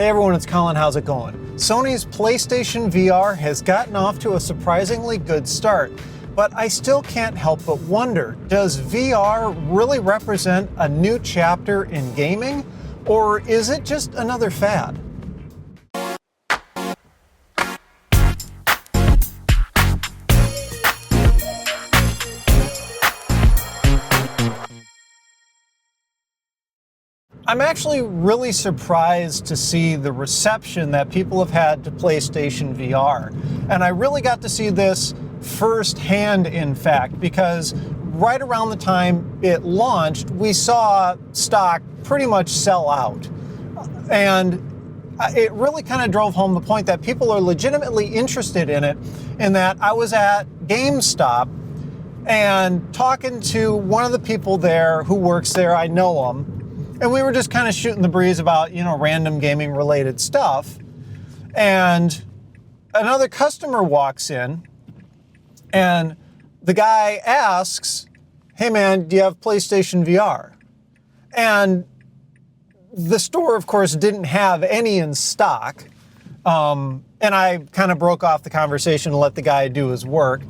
Hey everyone, it's Colin. How's it going? Sony's PlayStation VR has gotten off to a surprisingly good start, but I still can't help but wonder, does VR really represent a new chapter in gaming, or is it just another fad? I'm actually really surprised to see the reception that people have had to PlayStation VR. And I really got to see this firsthand, in fact, because right around the time it launched, we saw stock pretty much sell out. And it really kind of drove home the point that people are legitimately interested in it, in that I was at GameStop and talking to one of the people there who works there. I know him. And we were just kind of shooting the breeze about, random gaming related stuff. And another customer walks in and the guy asks, "Hey man, do you have PlayStation VR?" And the store, of course, didn't have any in stock. And I kind of broke off the conversation and let the guy do his work.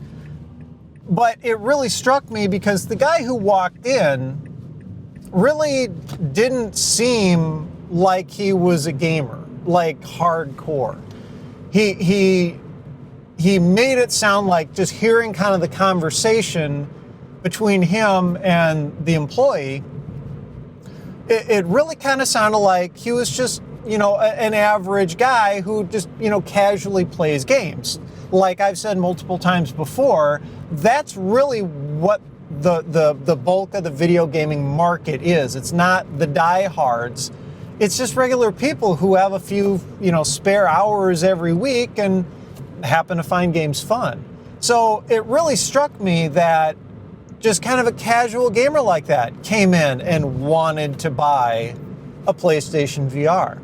But it really struck me because the guy who walked in really didn't seem like he was a gamer, like hardcore. He made it sound like, just hearing kind of the conversation between him and the employee, it really kind of sounded like he was just, an average guy who just, casually plays games. Like I've said multiple times before, that's really what the bulk of the video gaming market is. It's not the diehards. It's just regular people who have a few, spare hours every week and happen to find games fun. So it really struck me that just kind of a casual gamer like that came in and wanted to buy a PlayStation VR.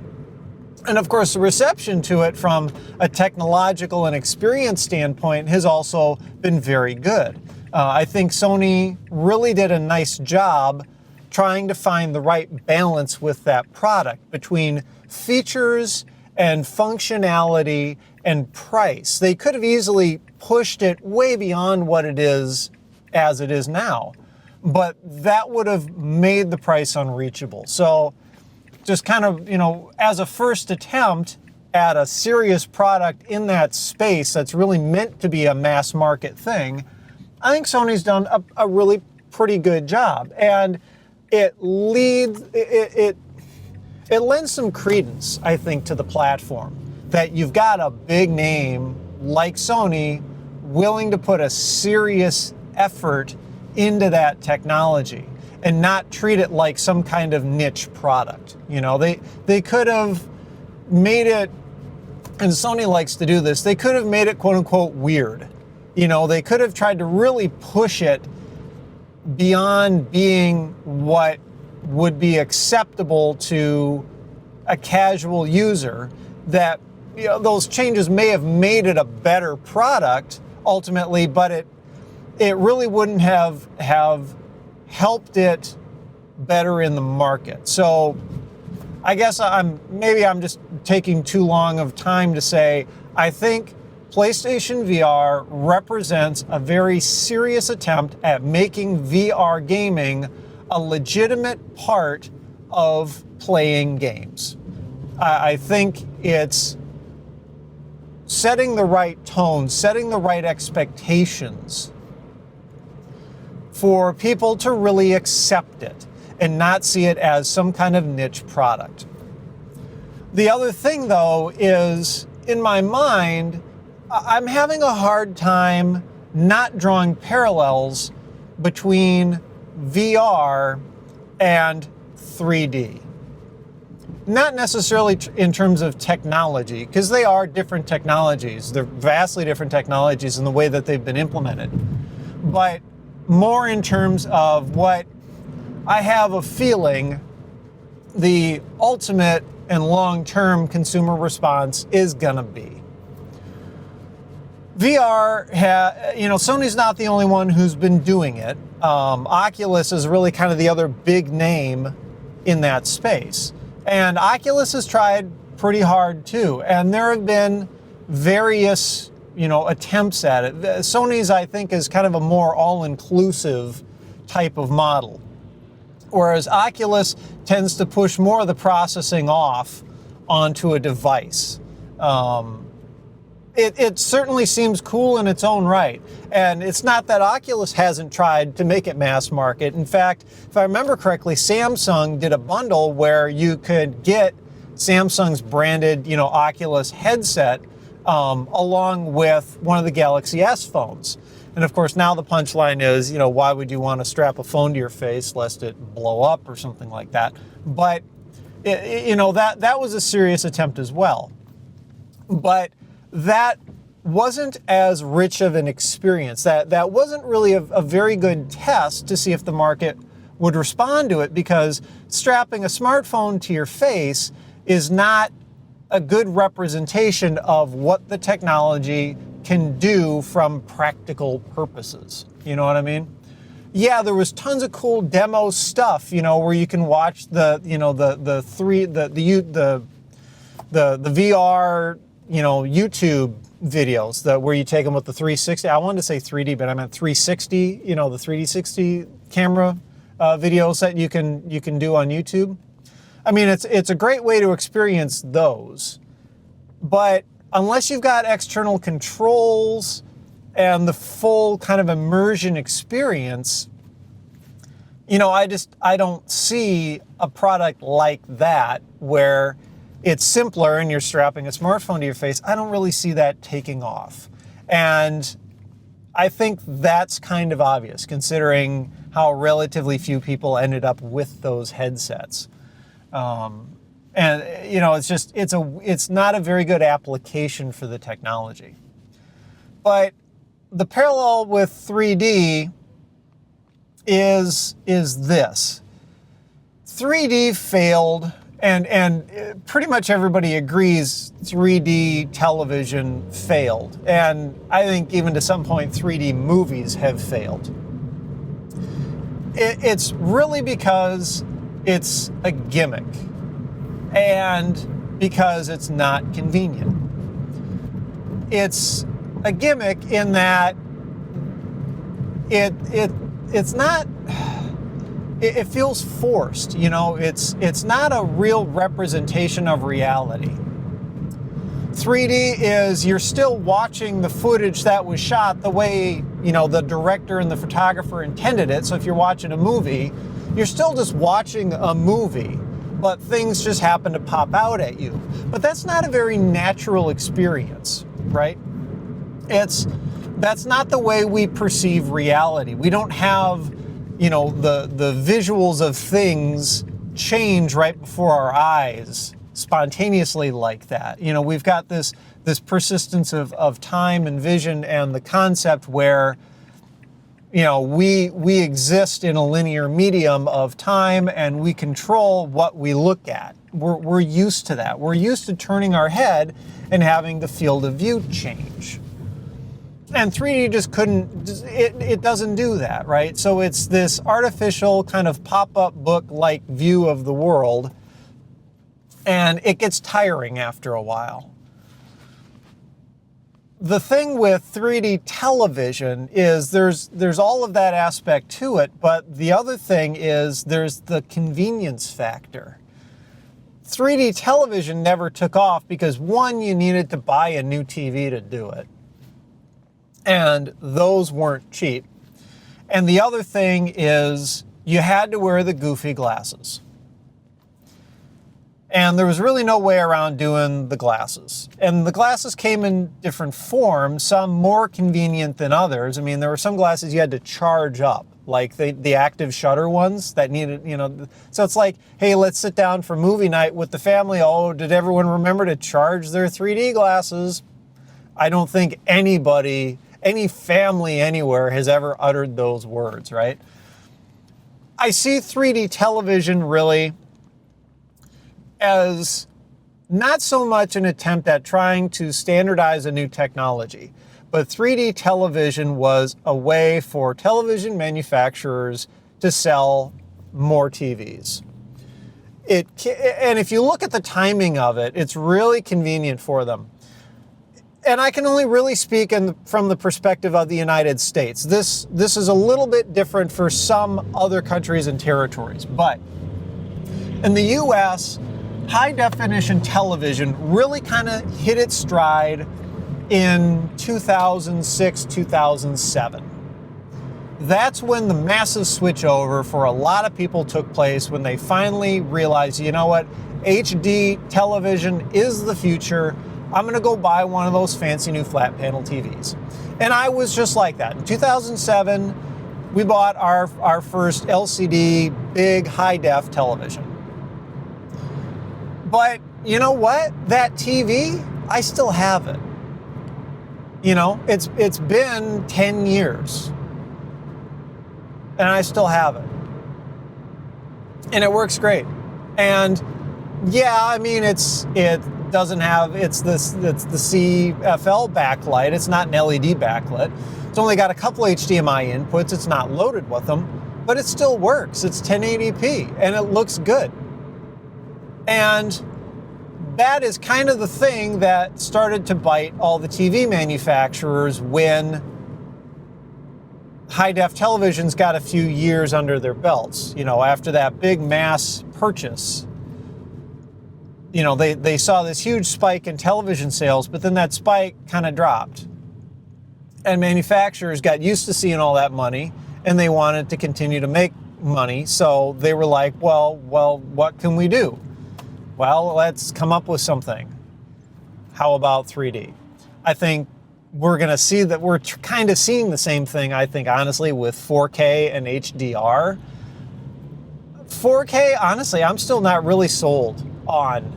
And of course, the reception to it from a technological and experience standpoint has also been very good. I think Sony really did a nice job trying to find the right balance with that product between features and functionality and price. They could have easily pushed it way beyond what it is as it is now, but that would have made the price unreachable. So just kind of, as a first attempt at a serious product in that space that's really meant to be a mass market thing, I think Sony's done a really pretty good job, and it lends some credence, I think, to the platform, that you've got a big name like Sony willing to put a serious effort into that technology and not treat it like some kind of niche product. They could have made it, and Sony likes to do this, they could have made it quote unquote weird. They could have tried to really push it beyond being what would be acceptable to a casual user, that, those changes may have made it a better product ultimately, but it really wouldn't have helped it better in the market. So I guess I'm just taking too long of time to say, I think PlayStation VR represents a very serious attempt at making VR gaming a legitimate part of playing games. I think it's setting the right tone, setting the right expectations for people to really accept it and not see it as some kind of niche product. The other thing, though, is, in my mind, I'm having a hard time not drawing parallels between VR and 3D. Not necessarily in terms of technology, because they are different technologies. They're vastly different technologies in the way that they've been implemented. But more in terms of what I have a feeling the ultimate and long-term consumer response is gonna be. VR, Sony's not the only one who's been doing it. Oculus is really kind of the other big name in that space. And Oculus has tried pretty hard too. And there have been various, attempts at it. Sony's, I think, is kind of a more all-inclusive type of model, whereas Oculus tends to push more of the processing off onto a device. It certainly seems cool in its own right. And it's not that Oculus hasn't tried to make it mass market. In fact, if I remember correctly, Samsung did a bundle where you could get Samsung's branded, Oculus headset along with one of the Galaxy S phones. And of course, now the punchline is, why would you want to strap a phone to your face lest it blow up or something like that? But, that was a serious attempt as well. But that wasn't as rich of an experience. That wasn't really a very good test to see if the market would respond to it, because strapping a smartphone to your face is not a good representation of what the technology can do from practical purposes. You know what I mean? Yeah, there was tons of cool demo stuff, where you can watch the VR, YouTube videos where you take them with the 360. I wanted to say 3D, but I meant 360. The 360 camera videos that you can do on YouTube. I mean, it's a great way to experience those, but unless you've got external controls and the full kind of immersion experience, I don't see a product like that where it's simpler and you're strapping a smartphone to your face. I don't really see that taking off. And I think that's kind of obvious considering how relatively few people ended up with those headsets. It's not a very good application for the technology. But the parallel with 3D is this. 3D failed, and pretty much everybody agrees 3D television failed. And I think even to some point 3D movies have failed. It's really because it's a gimmick and because it's not convenient. It's a gimmick in that it's not, it feels forced, it's not a real representation of reality. 3D is, you're still watching the footage that was shot the way, the director and the photographer intended it. So if you're watching a movie, you're still just watching a movie, but things just happen to pop out at you. But that's not a very natural experience, right? That's not the way we perceive reality. We don't have, the visuals of things change right before our eyes spontaneously like that. We've got this persistence of time and vision and the concept where, we exist in a linear medium of time and we control what we look at. We're used to that. We're used to turning our head and having the field of view change. And 3D just it doesn't do that, right? So it's this artificial kind of pop-up book-like view of the world, and it gets tiring after a while. The thing with 3D television is there's all of that aspect to it, but the other thing is there's the convenience factor. 3D television never took off because, one, you needed to buy a new TV to do it. And those weren't cheap. And the other thing is you had to wear the goofy glasses. And there was really no way around doing the glasses. And the glasses came in different forms, some more convenient than others. I mean, there were some glasses you had to charge up, like the active shutter ones that needed, So it's like, hey, let's sit down for movie night with the family. Oh, did everyone remember to charge their 3D glasses? I don't think any family anywhere has ever uttered those words, right? I see 3D television really as not so much an attempt at trying to standardize a new technology, but 3D television was a way for television manufacturers to sell more TVs. And if you look at the timing of it, it's really convenient for them. And I can only really speak from the perspective of the United States. This is a little bit different for some other countries and territories. But in the U.S., high-definition television really kind of hit its stride in 2006, 2007. That's when the massive switchover for a lot of people took place, when they finally realized, you know what, HD television is the future. I'm going to go buy one of those fancy new flat panel TVs. And I was just like that. In 2007, we bought our first LCD big high-def television. But you know what? That TV, I still have it. You know, it's been 10 years. And I still have it. And it works great. And yeah, I mean, it doesn't have, it's the CFL backlight. It's not an LED backlit. It's only got a couple HDMI inputs. It's not loaded with them, but it still works. It's 1080p and it looks good. And that is kind of the thing that started to bite all the TV manufacturers when high-def televisions got a few years under their belts. You know, after that big mass purchase, you know, they saw this huge spike in television sales, but then that spike kind of dropped. And manufacturers got used to seeing all that money, and they wanted to continue to make money. So they were like, well, what can we do? Well, let's come up with something. How about 3D? I think we're going to see that we're kind of seeing the same thing, I think, honestly, with 4K and HDR. 4K, honestly, I'm still not really sold on,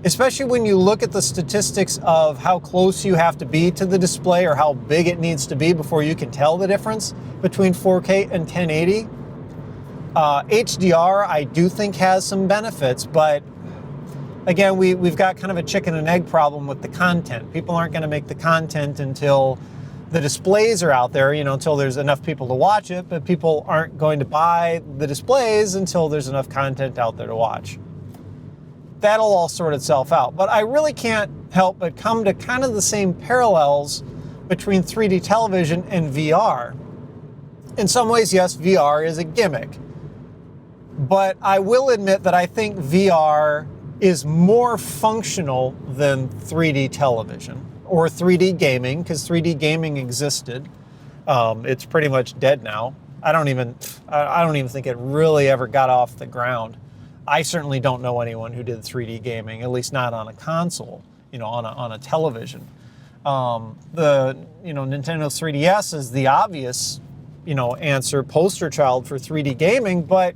especially when you look at the statistics of how close you have to be to the display or how big it needs to be before you can tell the difference between 4K and 1080. HDR, I do think, has some benefits, but again, we've got kind of a chicken and egg problem with the content. People aren't going to make the content until the displays are out there, you know, until there's enough people to watch it, but people aren't going to buy the displays until there's enough content out there to watch. That'll all sort itself out. But I really can't help but come to kind of the same parallels between 3D television and VR. In some ways, yes, VR is a gimmick. But I will admit that I think VR is more functional than 3D television or 3D gaming, because 3D gaming existed. It's pretty much dead now. I don't even think it really ever got off the ground. I certainly don't know anyone who did 3D gaming, at least not on a console, you know, on a television. The Nintendo 3DS is the obvious, you know, answer, poster child for 3D gaming, but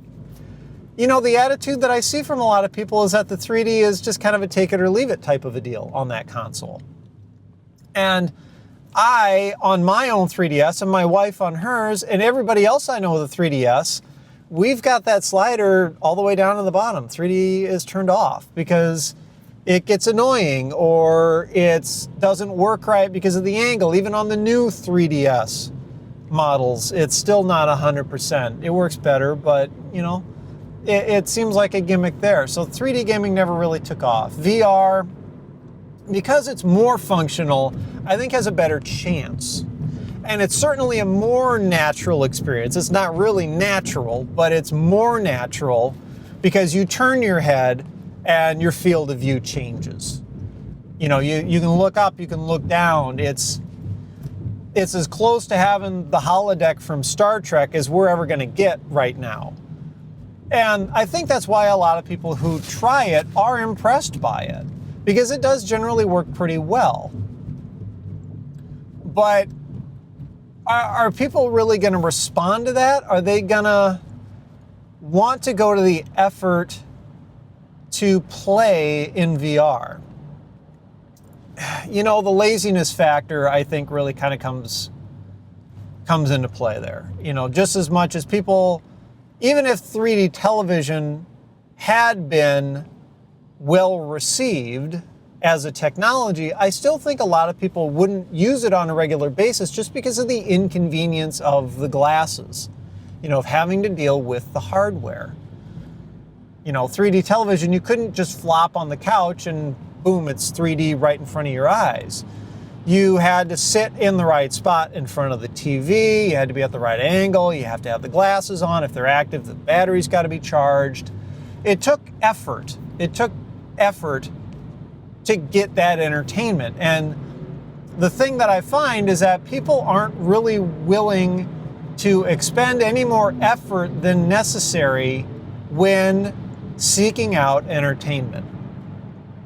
you know, the attitude that I see from a lot of people is that the 3D is just kind of a take it or leave it type of a deal on that console. And I, on my own 3DS, and my wife on hers, and everybody else I know with the 3DS, we've got that slider all the way down to the bottom. 3D is turned off because it gets annoying or it doesn't work right because of the angle. Even on the new 3DS models, it's still not 100%. It works better, but, you know, it seems like a gimmick there. So 3D gaming never really took off. VR, because it's more functional, I think has a better chance. And it's certainly a more natural experience. It's not really natural, but it's more natural because you turn your head and your field of view changes. You know, you can look up, you can look down. It's as close to having the holodeck from Star Trek as we're ever going to get right now. And I think that's why a lot of people who try it are impressed by it, because it does generally work pretty well. But are people really going to respond to that? Are they going to want to go to the effort to play in VR? You know, the laziness factor, I think, really kind of comes into play there. You know, just as much as people, even if 3D television had been well received as a technology, I still think a lot of people wouldn't use it on a regular basis just because of the inconvenience of the glasses, you know, of having to deal with the hardware. 3D television, you couldn't just flop on the couch and boom, it's 3D right in front of your eyes. You had to sit in the right spot in front of the TV. You had to be at the right angle. You have to have the glasses on. If they're active, the battery's got to be charged. It took effort. It took effort to get that entertainment. And the thing that I find is that people aren't really willing to expend any more effort than necessary when seeking out entertainment,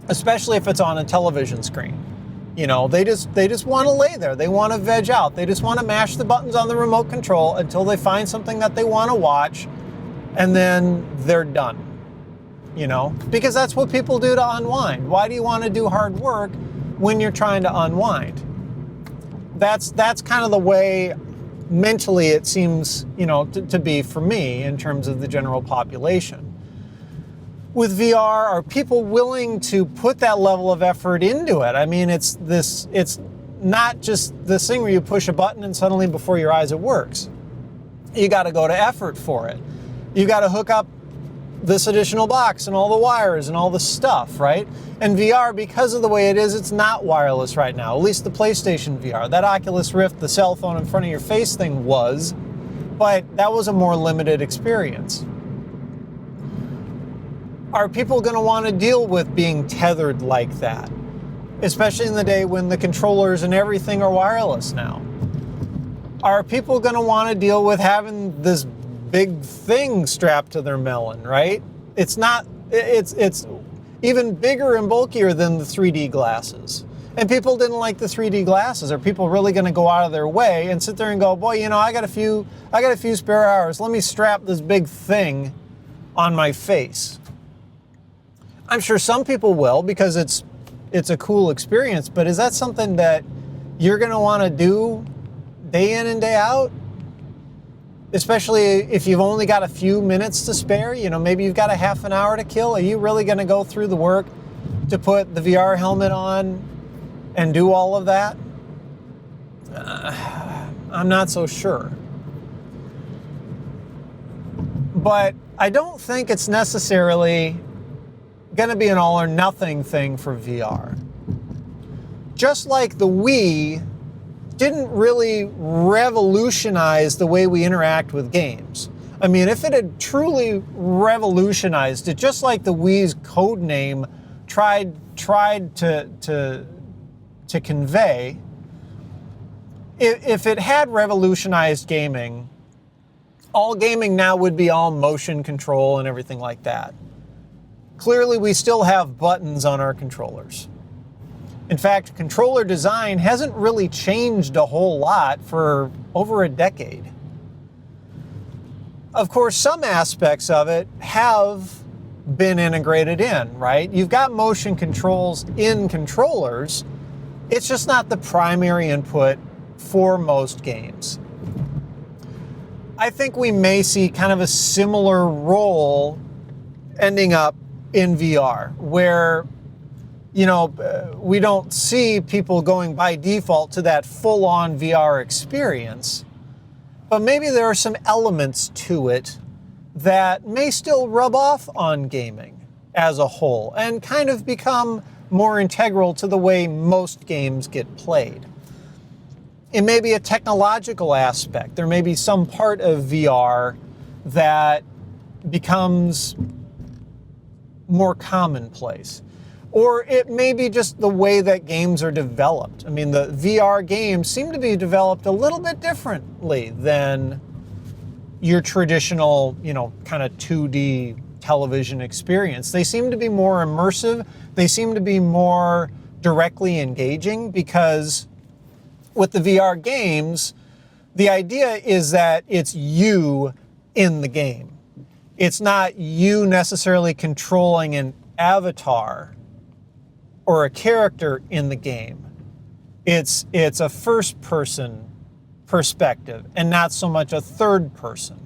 especially if it's on a television screen. They just want to lay there. They want to veg out. They just want to mash the buttons on the remote control until they find something that they want to watch, and then they're done. Because that's what people do to unwind. Why do you want to do hard work when you're trying to unwind? That's kind of the way mentally it seems, to be for me in terms of the general population. With VR, are people willing to put that level of effort into it? I mean, it's not just this thing where you push a button and suddenly before your eyes it works. You got to go to effort for it. You got to hook up this additional box and all the wires and all the stuff, right? And VR, because of the way it is, it's not wireless right now. At least the PlayStation VR. That Oculus Rift, the cell phone in front of your face thing was, but that was a more limited experience. Are people going to want to deal with being tethered like that? Especially in the day when the controllers and everything are wireless now. Are people going to want to deal with having this big thing strapped to their melon, right? It's even bigger and bulkier than the 3D glasses. And people didn't like the 3D glasses. Are people really going to go out of their way and sit there and go, boy, I got a few spare hours. Let me strap this big thing on my face. I'm sure some people will because it's a cool experience, but is that something that you're going to want to do day in and day out? Especially if you've only got a few minutes to spare, maybe you've got a half an hour to kill. Are you really going to go through the work to put the VR helmet on and do all of that? I'm not so sure. But I don't think it's necessarily going to be an all or nothing thing for VR. Just like the Wii didn't really revolutionize the way we interact with games. I mean, if it had truly revolutionized it, just like the Wii's code name tried to convey, if it had revolutionized gaming, all gaming now would be all motion control and everything like that. Clearly, we still have buttons on our controllers. In fact, controller design hasn't really changed a whole lot for over a decade. Of course, some aspects of it have been integrated in, right? You've got motion controls in controllers. It's just not the primary input for most games. I think we may see kind of a similar role ending up in VR, where we don't see people going by default to that full-on VR experience, but maybe there are some elements to it that may still rub off on gaming as a whole and kind of become more integral to the way most games get played. It may be a technological aspect. There may be some part of VR that becomes more commonplace. Or it may be just the way that games are developed. I mean, the VR games seem to be developed a little bit differently than your traditional, kind of 2D television experience. They seem to be more immersive. They seem to be more directly engaging because with the VR games, the idea is that it's you in the game. It's not you necessarily controlling an avatar or a character in the game. It's a first-person perspective and not so much a third person.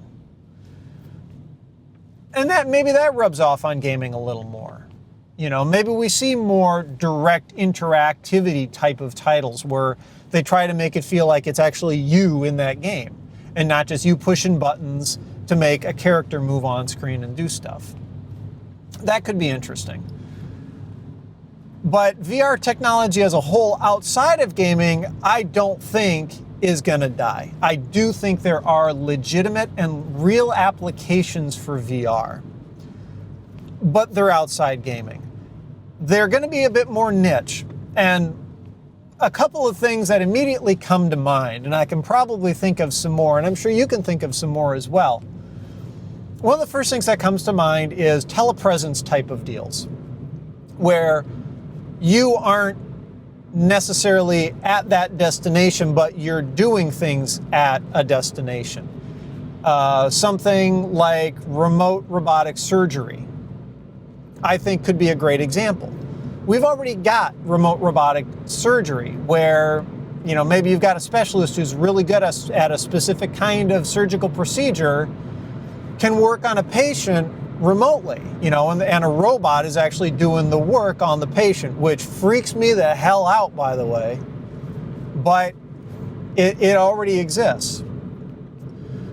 And maybe that rubs off on gaming a little more. Maybe we see more direct interactivity type of titles where they try to make it feel like it's actually you in that game and not just you pushing buttons to make a character move on screen and do stuff. That could be interesting. But VR technology as a whole outside of gaming, I don't think is going to die. I do think there are legitimate and real applications for VR, but they're outside gaming. They're going to be a bit more niche, and a couple of things that immediately come to mind, and I can probably think of some more, and I'm sure you can think of some more as well. One of the first things that comes to mind is telepresence type of deals, where you aren't necessarily at that destination, but you're doing things at a destination. Something like remote robotic surgery, I think could be a great example. We've already got remote robotic surgery where, maybe you've got a specialist who's really good at a specific kind of surgical procedure, can work on a patient remotely, and a robot is actually doing the work on the patient, which freaks me the hell out, by the way, but it already exists.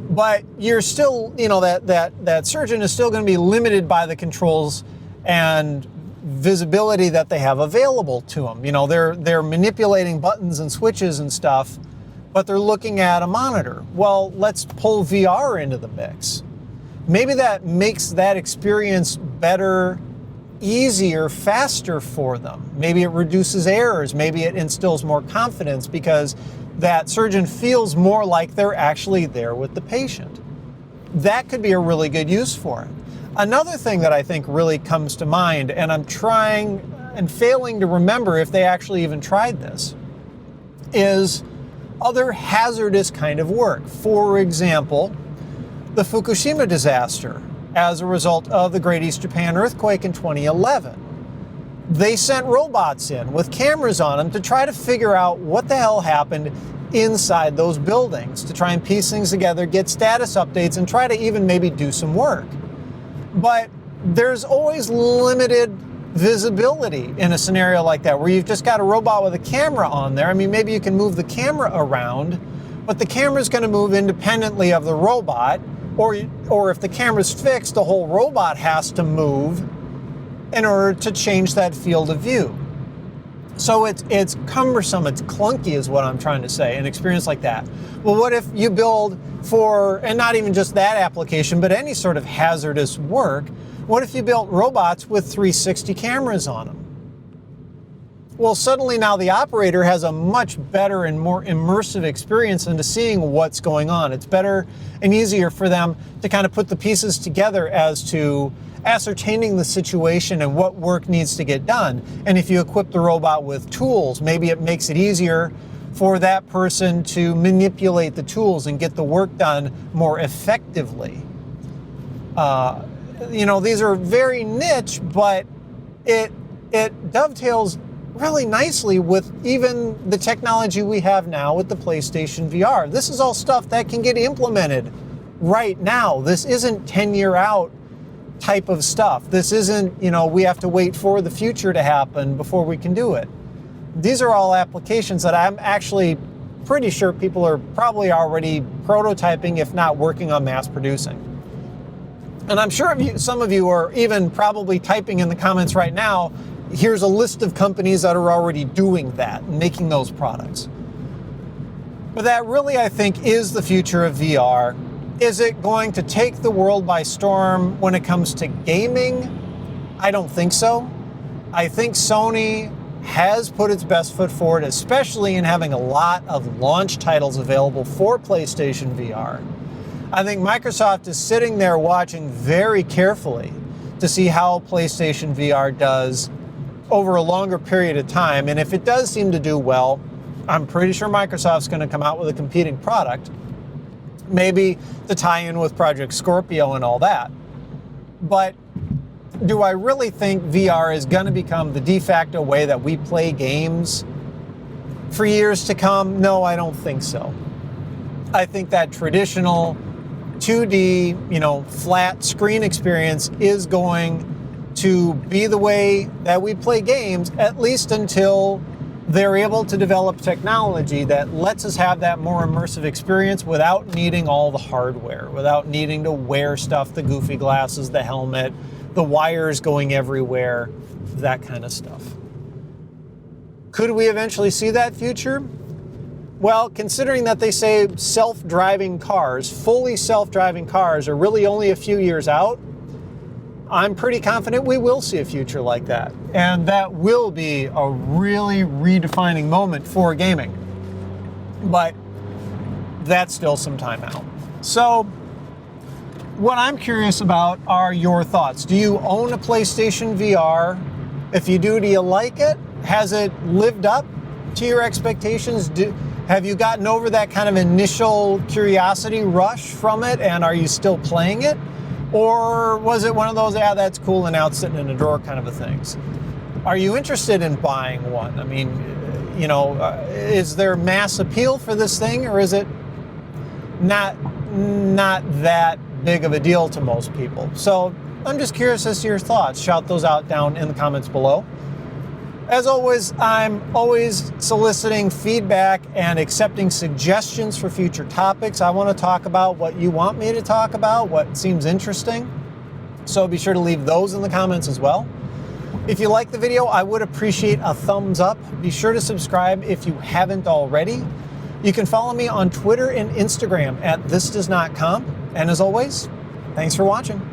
But you're still, that surgeon is still going to be limited by the controls and visibility that they have available to them. They're manipulating buttons and switches and stuff, but they're looking at a monitor. Well, let's pull VR into the mix. Maybe that makes that experience better, easier, faster for them. Maybe it reduces errors. Maybe it instills more confidence because that surgeon feels more like they're actually there with the patient. That could be a really good use for it. Another thing that I think really comes to mind, and I'm trying and failing to remember if they actually even tried this, is other hazardous kind of work. For example, the Fukushima disaster as a result of the Great East Japan earthquake in 2011. They sent robots in with cameras on them to try to figure out what the hell happened inside those buildings, to try and piece things together, get status updates, and try to even maybe do some work. But there's always limited visibility in a scenario like that, where you've just got a robot with a camera on there. I mean, maybe you can move the camera around, but the camera's going to move independently of the robot, or if the camera's fixed, the whole robot has to move in order to change that field of view. So it's cumbersome, it's clunky is what I'm trying to say, an experience like that. Well, what if you build for, and not even just that application, but any sort of hazardous work, what if you built robots with 360 cameras on them? Well, suddenly now the operator has a much better and more immersive experience into seeing what's going on. It's better and easier for them to kind of put the pieces together as to ascertaining the situation and what work needs to get done. And if you equip the robot with tools, maybe it makes it easier for that person to manipulate the tools and get the work done more effectively. These are very niche, but it dovetails really nicely with even the technology we have now with the PlayStation VR. This is all stuff that can get implemented right now. This isn't 10-year out type of stuff. This isn't, we have to wait for the future to happen before we can do it. These are all applications that I'm actually pretty sure people are probably already prototyping, if not working on mass producing. And I'm sure some of you are even probably typing in the comments right now, here's a list of companies that are already doing that, making those products. But that really, I think, is the future of VR. Is it going to take the world by storm when it comes to gaming? I don't think so. I think Sony has put its best foot forward, especially in having a lot of launch titles available for PlayStation VR. I think Microsoft is sitting there watching very carefully to see how PlayStation VR does over a longer period of time. And if it does seem to do well, I'm pretty sure Microsoft's going to come out with a competing product, maybe to tie in with Project Scorpio and all that. But do I really think VR is going to become the de facto way that we play games for years to come? No, I don't think so. I think that traditional 2D, flat screen experience is going to be the way that we play games, at least until they're able to develop technology that lets us have that more immersive experience without needing all the hardware, without needing to wear stuff, the goofy glasses, the helmet, the wires going everywhere, that kind of stuff. Could we eventually see that future? Well, considering that they say self-driving cars, fully self-driving cars, are really only a few years out, I'm pretty confident we will see a future like that. And that will be a really redefining moment for gaming. But that's still some time out. So, what I'm curious about are your thoughts. Do you own a PlayStation VR? If you do you like it? Has it lived up to your expectations? Have you gotten over that kind of initial curiosity rush from it, and are you still playing it? Or was it one of those, yeah, that's cool and now it's sitting in a drawer kind of a things? Are you interested in buying one? I mean, you know, is there mass appeal for this thing, or is it not that big of a deal to most people? So I'm just curious as to your thoughts. Shout those out down in the comments below. As always, I'm always soliciting feedback and accepting suggestions for future topics. I want to talk about what you want me to talk about, what seems interesting. So be sure to leave those in the comments as well. If you like the video, I would appreciate a thumbs up. Be sure to subscribe if you haven't already. You can follow me on Twitter and Instagram at thisdoesnotcom. And as always, thanks for watching.